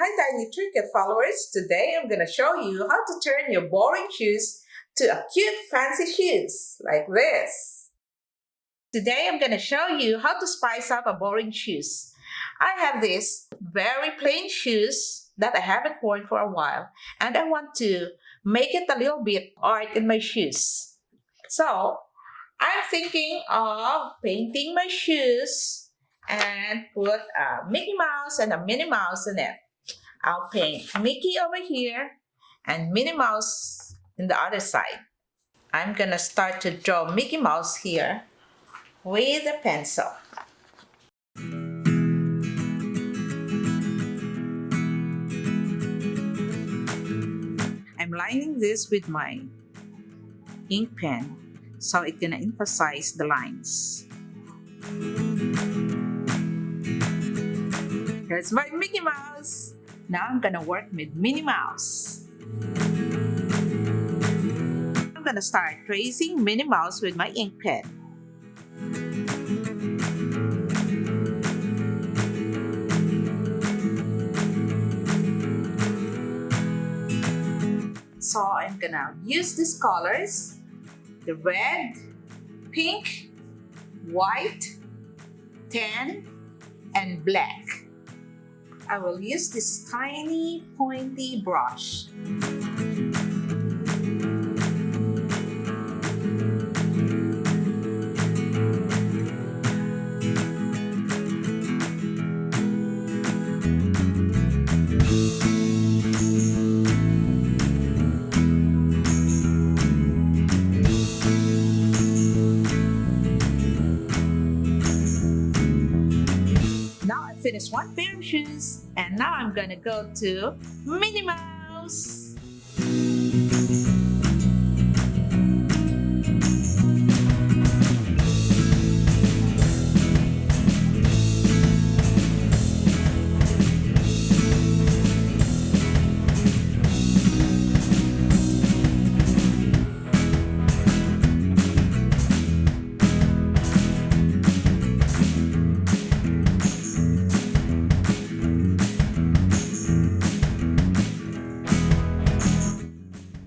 Hi Tiny Cricket followers! Today I'm going to show you how to turn your boring shoes to a cute fancy shoes like this. Today I'm going to show you how to spice up a boring shoes. I have these very plain shoes that I haven't worn for a while and I want to make it a little bit art in my shoes. So I'm thinking of painting my shoes and put a Mickey Mouse and a Minnie Mouse in it. I'll paint Mickey over here and Minnie Mouse in the other side. I'm gonna start to draw Mickey Mouse here with a pencil. I'm lining this with my ink pen so it's gonna emphasize the lines. Here's my Mickey Mouse. Now I'm gonna work with Minnie Mouse. I'm gonna start tracing Minnie Mouse with my ink pen. So I'm gonna use these colors, the red, pink, white, tan, and black. I will use this tiny pointy brush. Finished one pair of shoes and now I'm gonna go to Minnie Mouse.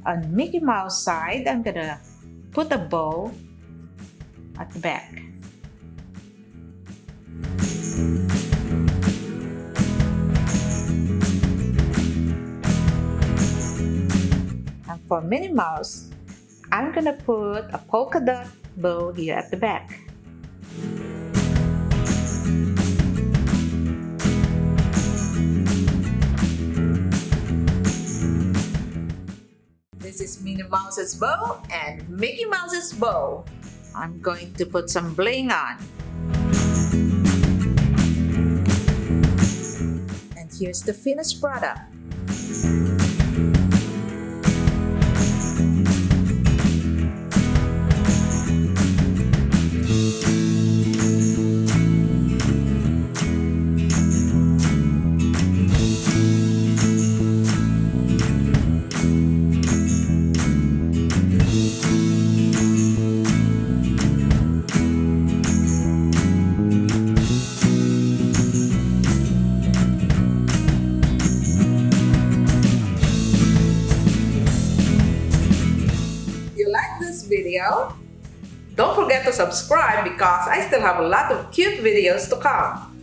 On Mickey Mouse side, I'm gonna put a bow at the back. And for Minnie Mouse, I'm gonna put a polka dot bow here at the back. This is Minnie Mouse's bow and Mickey Mouse's bow. I'm going to put some bling on. And here's the finished product. If you like this video, don't forget to subscribe because I still have a lot of cute videos to come.